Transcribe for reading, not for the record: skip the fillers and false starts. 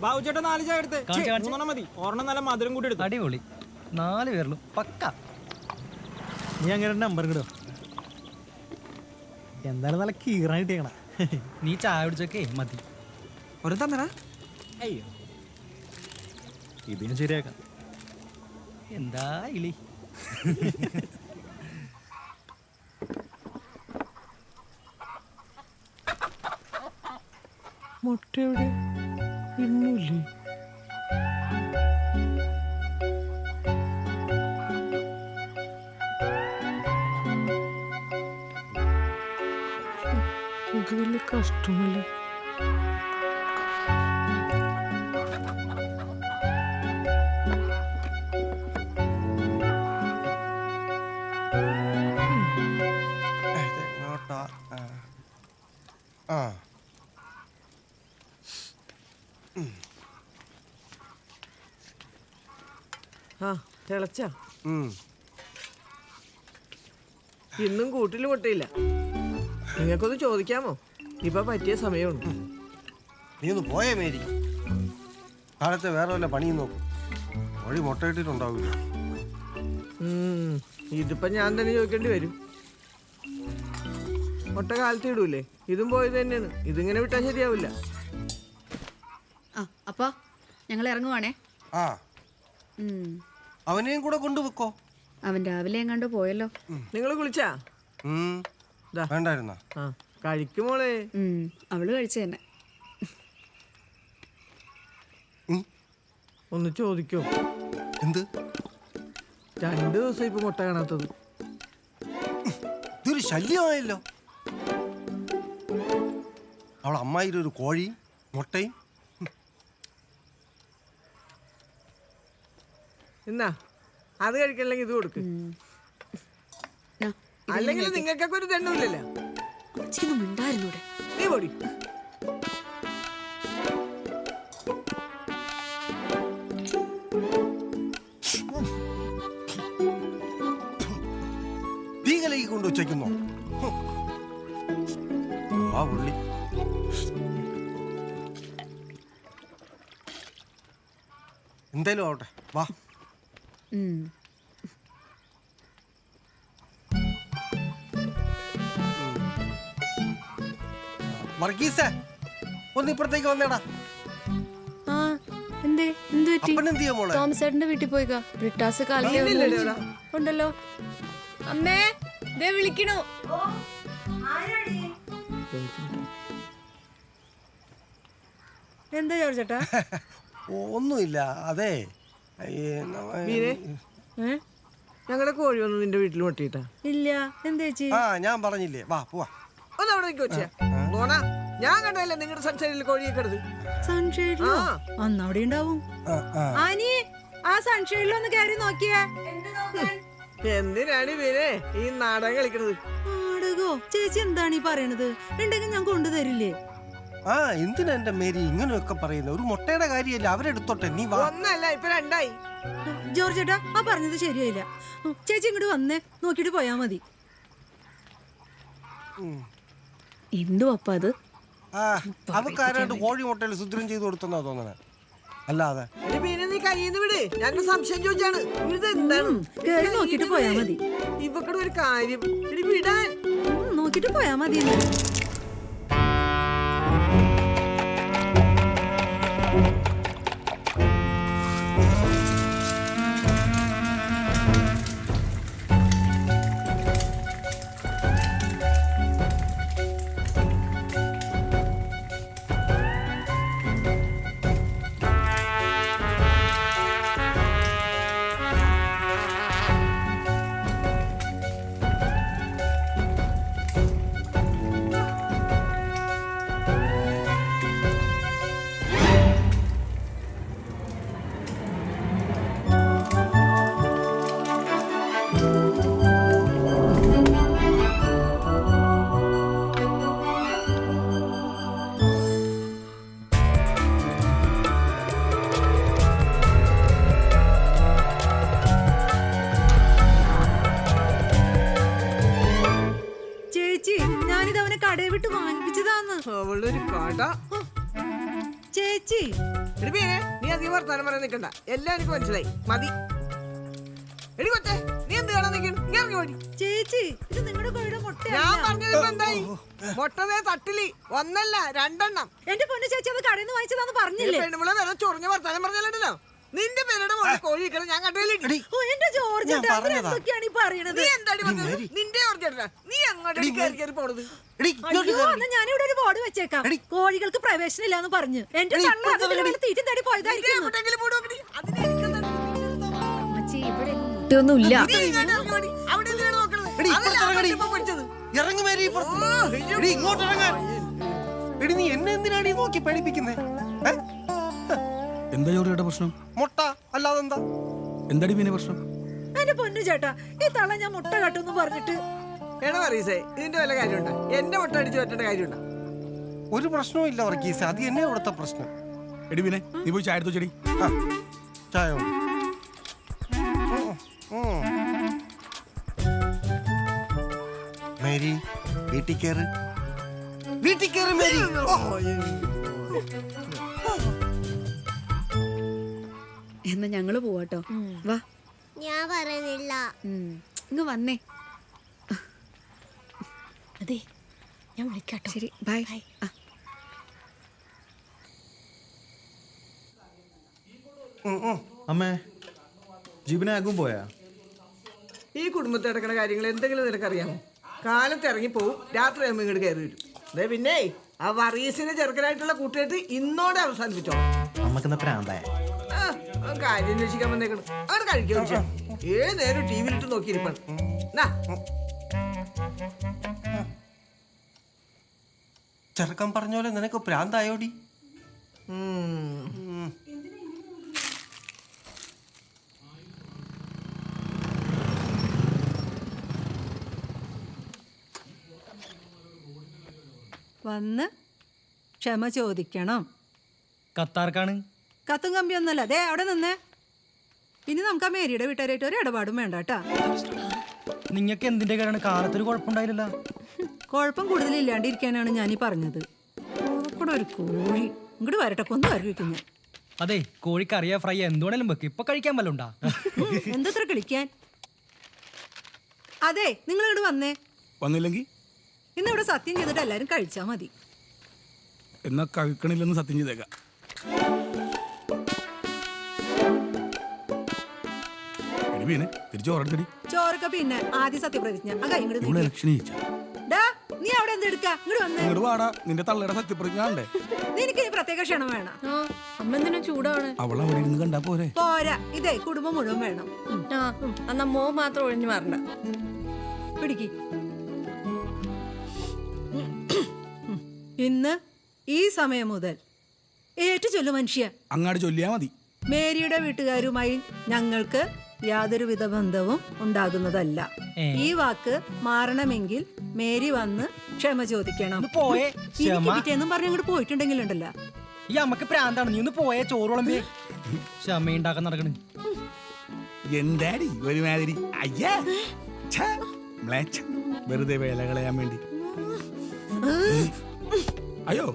ബാബുചേട്ടാ 4 ചായ എടുത്ത് 3 മതി. ഒരെണ്ണം നല്ല മധുരം കൂടി എടുത്തു. അടിപൊളി 4 പേരിലും പക്ക. നീ അങ്ങനെ നമ്പർ കിടോ? എന്തായാലും നല്ല കീറായിട്ടേക്കണ. നീ ചായ കുടിച്ചൊക്കെ മതി. ഒരു തന്നടാ. അയ്യോ ഇത് ഞാൻ ശരിയാക്കാം. എന്താ ഇളി. മുട്ട എവിടെ? ഇന്നില്ലേ? ഇത് വലിയ കഷ്ടമല്ലേ? തിളച്ച ഇന്നും കൂട്ടിൽ മുട്ടയില്ല. നിങ്ങൾക്കൊന്ന് ചോദിക്കാമോ? ഇപ്പൊ പറ്റിയ സമയമുണ്ട്. നീ ഒന്ന് പോയേ മേരി. കാലത്തെ വേറെ വല്ല പണിയും നോക്കും. വഴി മുട്ടയിട്ടിട്ടുണ്ടാവില്ല. ഇതിപ്പോ ഞാൻ തന്നെ ചോദിക്കേണ്ടി വരും. മുട്ട കാലത്ത് ഇടൂലേ? ഇതും പോയത് തന്നെയാണ്. ഇതിങ്ങനെ വിട്ടാൽ ശരിയാവില്ല. അപ്പൊ ഞങ്ങൾ ഇറങ്ങുവാണേ. ആ അവനെയും കൂടെ കൊണ്ടുവെക്കോ. അവൻ രാവിലെ എങ്ങാണ്ട് പോയല്ലോ. നിങ്ങൾ കുളിച്ചാ? വേണ്ടായിരുന്ന കഴിക്കുമോളെ. അവള് കഴിച്ചു തന്നെ. ഒന്ന് ചോദിക്കോ? എന്ത്? 2 ദിവസം ഇപ്പൊ മുട്ട കാണാത്തത്. ഇതൊരു ശല്യമായല്ലോ. അവളെ അമ്മായിയുടെ ഒരു കോഴിയും മുട്ടയും. എന്നാ അത് കഴിക്കണമെങ്കിൽ ഇത് കൊടുക്ക്. അല്ലെങ്കിൽ നിങ്ങൾക്കൊക്കെ ഒരു തെണ്ണമില്ലല്ലോ. നീ പൊടി. തീകലേക്ക് കൊണ്ട് ഉച്ചയ്ക്കുന്നോ? ആ ഉള്ളി എന്തായാലും ആവട്ടെ. വാ. വർഗീസേ, ഒന്ന് ഇപ്പുറത്തേക്ക് വന്നേടാ. തോമസേട്ടന്റെ വീട്ടിൽ പോയിക്കാ. ബ്രിട്ടാസ് കാലത്ത് ഉണ്ടല്ലോ. അമ്മേ ദേ വിളിക്കണു. എന്താ ജോർജേട്ടാ? ഒന്നുമില്ല. അതെ ഞങ്ങളുടെ കോഴി വന്ന് നിന്റെ വീട്ടിൽ മുട്ടിയിട്ടാ? ഇല്ല. എന്താ ചേച്ചി? ഞാൻ പറഞ്ഞില്ലേ. വാ പോവാ. ഒന്ന് അവിടെ വെച്ചാ ഞാൻ കണ്ടല്ലേ നിങ്ങളുടെ സൺഷൈഡിൽ കോഴിയൊക്കെ എടുത്ത്. സൺഷൈഡിലോ? അന്ന് അവിടെ ഉണ്ടാവും. ആ സൺഷൈഡിലൊന്ന് കയറി നോക്കിയേ. എന്തിനാണ് പിന്നെ ഈ നാടകം കളിക്കണത്? നാടകോ? ചേച്ചി എന്താണ് ഈ പറയണത്? ഉണ്ടെങ്കിൽ ഞാൻ കൊണ്ടുതരില്ലേ? എന്തിനാ എന്റെ മേരി ഇങ്ങനെയൊക്കെ പറയുന്നത്? ഒരു മുട്ടയുടെ കാര്യമല്ല, അവരെടുത്തോട്ടെ. നീ വാ. ഒന്നല്ല ഇപ്പൊ 2ആയി. ജോർജ് ചേട്ടാ ആ പറഞ്ഞത് ശരിയായില്ല. ചേച്ചി ഇങ്ങോട്ട് വന്നേ, നോക്കിട്ട് പോയാ മതി. എന്തോ അപ്പ അത് അവക്കാരായിട്ട് കോഴി മുട്ടയിൽ സുദ്രം ചെയ്ത് കൊടുത്തെന്നാ തോന്നണേ. അല്ലാതെ പിന്നെ നീ കയ്യിന്ന് വിട്. ഞാൻ സംശയം ചോദിച്ചാണ്. ഇതെന്താണ്? കേറി നോക്കിട്ട് പോയാ മതി. ഇവക്കടെ ഒരു കാര്യം വിടാൻ. നോക്കിട്ട് പോയാ മതി. നോക്കാം ചേച്ചി എടി മീനെ, നീ അധികം വർത്താനം പറയാൻ നിൽക്കണ്ട. എല്ലാം എനിക്ക് മനസ്സിലായി. മതി. എടി കൊച്ചേ, നീ എന്ത് കാണാൻ നിൽക്കുന്നു? നീ ഇറങ്ങി പോടി. ചേച്ചി ഇത് നിങ്ങളുടെ കോഴിയുടെ ഞാൻ മുട്ടയാണ്. പറഞ്ഞതിപ്പോ എന്തായി? മുട്ടതേ തട്ടിലി 1 അല്ല 2 എണ്ണം. എന്റെ പൊന്നു ചേച്ചി അത് കടയിൽ നിന്ന് വാങ്ങിച്ചതാന്ന് പറഞ്ഞില്ലേ? പെണ്ണുമ്പളെ വില ചൊറിഞ്ഞ വർത്താനം പറഞ്ഞല്ലോ. നിന്റെ പേരുടെ മോളെ കോഴി ഇരിക്കണം ഞാൻ കണ്ടതിലിട്ട്. ഓ എന്റെ ജോർജ് ഞാൻ ഏട്ടാ, പറഞ്ഞതാ. എന്തൊക്കെയാണ് ഈ പറയണത്? നീ എന്താടി പറഞ്ഞത്? നിന്റെ ഓർജ്ജ നീ അങ്ങോട്ട് കയറി കയറി പോണത്. എടി, ഇങ്ങോട്ട് അയ്യോ കേറ്. എന്നാ ഞാനിവിടെ ഒരു ബോർഡ് വെച്ചേക്കാം. കോഴികൾക്ക് പ്രവേശനം ഇല്ലാന്ന് പറഞ്ഞു. എന്റെ തള്ള അതിന് വല്ല തീറ്റും തടി പോയതായിരിക്കും. എവിടെയെങ്കിലും പോയി നോക്കടി. അതിന് എനിക്കെന്താണ്? അമ്മച്ചി ഇവിടെ മുട്ടൊന്നുമില്ല. നീ ഇങ്ങോട്ട് ഇറങ്ങി പോടി. അവിടെ എന്തിനാണ് നോക്കണത്? എടി, അതല്ലേ ഇപ്പുറത്ത് ഇറങ്ങടി. ഇപ്പൊ പഠിച്ചത്. ഇറങ്ങ് മേരി ഇപ്പുറത്ത്. ഓ, എടി, ഇങ്ങോട്ട് ഇറങ്ങാൻ. എടി, നീ എന്നെ എന്തിനാണ് ഈ നോക്കി പേടിപ്പിക്കുന്നേ? എന്താ ജോറിയുടെ പ്രശ്നം? മുട്ട അല്ലാതെ എന്താ? എന്താടി പിന്നെ പ്രശ്നം? എന്റെ പൊന്നു ചേട്ടാ ഈ തള്ള ഞാൻ മുട്ട കട്ടെന്ന് പറഞ്ഞിട്ട് എടാ പറയസേ, ഇതിന്റെ വല്ല കാര്യമുണ്ടോ? എന്റെ മുട്ട അടിച്ചു പറ്റേണ്ട കാര്യമുണ്ടോ? ഒരു പ്രശ്നവും ഇല്ല വർഗീസ്. അത് എന്നെ ഇവിടുത്തെ പ്രശ്നം. എടി പിന്നെ നീ പോയി ചായ എടുത്തു ചെടി. ആ, ചായ കൊണ്ട്. മേരി വീട്ടിൽ കയറ്. വീട്ടിൽ കയറ് മേരി. ഓ. എന്നാ ഞങ്ങള് പോവാട്ടോ. വാ. ഞാൻ പറയുന്നില്ല. ഇങ്ങ് വന്നേ. അതെ ഞാൻ വിളിക്കാട്ടോ. ശരി ബൈ. അമ്മേ ജീവനാകും പോയാ? ഈ കുടുംബത്തിൽ നടക്കുന്ന കാര്യങ്ങൾ എന്തെങ്കിലും നിനക്കറിയാമോ? കാലത്ത് ഇറങ്ങി പോവും, രാത്രി ആകുമ്പോൾ ഇങ്ങോട്ട് കയറി വരും. അതെ പിന്നെ ആ വറീസിന്റെ ചെറുക്കനായിട്ടുള്ള കൂട്ടുകെട്ട് ഇന്നോടെ അവസാനിപ്പിച്ചോ. അമ്മക്കെന്താ പ്രാന്തായ? കാര്യം അന്വേഷിക്കാൻ വന്നേക്കണം. അങ്ങനെ കഴിക്കാൻ ഏത് നേരം ടി വിയിലിട്ട് നോക്കിയിരിപ്പാണ്. ചെറുക്കൻ പറഞ്ഞ പോലെ നിനക്ക് പ്രാന്തായോടി? വന്ന് ക്ഷമ ചോദിക്കണം. കത്താർക്കാണ്? കത്തും കമ്പി ഒന്നല്ല. അതെ അവിടെ നിന്നേ. ഇനി നമുക്ക് ആ മേരിയുടെ വീട്ടുകാരായിട്ട് ഒരു ഇടപാടും വേണ്ട കേട്ടാ. നിങ്ങൾക്ക് എന്തിന്റെ കാര്യമാണ്? കാലത്തൊരു കുഴപ്പമുണ്ടായില്ലല്ലോ. കുഴപ്പം കൂടുതലില്ലാണ്ടിരിക്കാനാണ് ഞാനീ പറഞ്ഞത്. കൂടെ ഒരു കോഴി ഇങ്ങോട്ട് വരട്ടെ, കൊന്നു വരവിക്കുന്നു. അതെ കോഴിക്കറിയാ ഫ്രൈ എന്തുവേണേലും വെക്ക്. ഇപ്പൊ കഴിക്കാൻ വല്ല ഉണ്ടാ? എന്തത്ര കളിക്കാൻ? അതെ നിങ്ങൾ ഇങ്ങോട്ട് വന്നേ. വന്നില്ലെങ്കിൽ ഇന്നിവിടെ സത്യം ചെയ്തിട്ട് എല്ലാരും കഴിച്ചാ മതി. എന്നാ കഴിക്കണില്ലെന്ന് സത്യം ചെയ്തേക്കാം. എടി പിന്നെ തിരിച്ചു ഓർഡടി. ചോറൊക്കെ പിന്നെ ആദ്യ സത്യപ്രതിജ്ഞ ആ കൈ ഇങ്ങോട്ട് ഇവിടെ നീട്ടി. ഇലക്ഷൻ ജയിച്ചാ ഡാ, നീ അവിടെ എന്തെടുക്ക? ഇങ്ങോട്ട് വന്നേ. ഇങ്ങോട്ട് വാടാ. നിന്റെ തള്ളയുടെ സത്യപ്രതിജ്ഞ ഉണ്ടേ? നിനക്ക് ഈ പ്രത്യേക ക്ഷണം വേണം. ആ അമ്മ എന്തിനാ ചൂടാണ്? അവൾ അവിടെ ഇരുന്ന് കണ്ടാ പോരെ? പോരാ, ഇതേ കുടുംബം മുഴുവൻ വേണം. ആ എന്നാ മോ മാത്രം ഒഴിഞ്ഞു മാറണ്ട. പിടിക്ക്. ഇന്ന് ഈ സമയം മുതൽ ഏറ്റു ചൊല്ലു മനുഷ്യ. അങ്ങാട് ചൊല്ലിയാ മതി. മേരിയുടെ വീട്ടുകാരുമായി ഞങ്ങൾക്ക് യാതൊരുവിധ ബന്ധവും ഉണ്ടാകുന്നതല്ല. ഈ വാക്ക് മാറണമെങ്കിൽ മേരി വന്ന് ക്ഷമ ചോദിക്കണം. ഒന്ന് പോയേ ക്ഷമ. പിറ്റേന്നും പറഞ്ഞ് അങ്ങോട്ട് പോയിട്ടുണ്ടെങ്കിലുണ്ടല്ലോ. ഈ അമ്മക്ക് പ്രാന്താണ്. നീ ഒന്ന് പോയേ. ചോറോളമ്പേ ക്ഷമയുണ്ടാക്കാൻ നടക്കണ്. എന്താടി ഒരുമാതിരി? അയ്യാ ഛെ, മ്ലേച്ഛം. വെറുതെ വേല കളയാൻ വേണ്ടി. അയ്യോ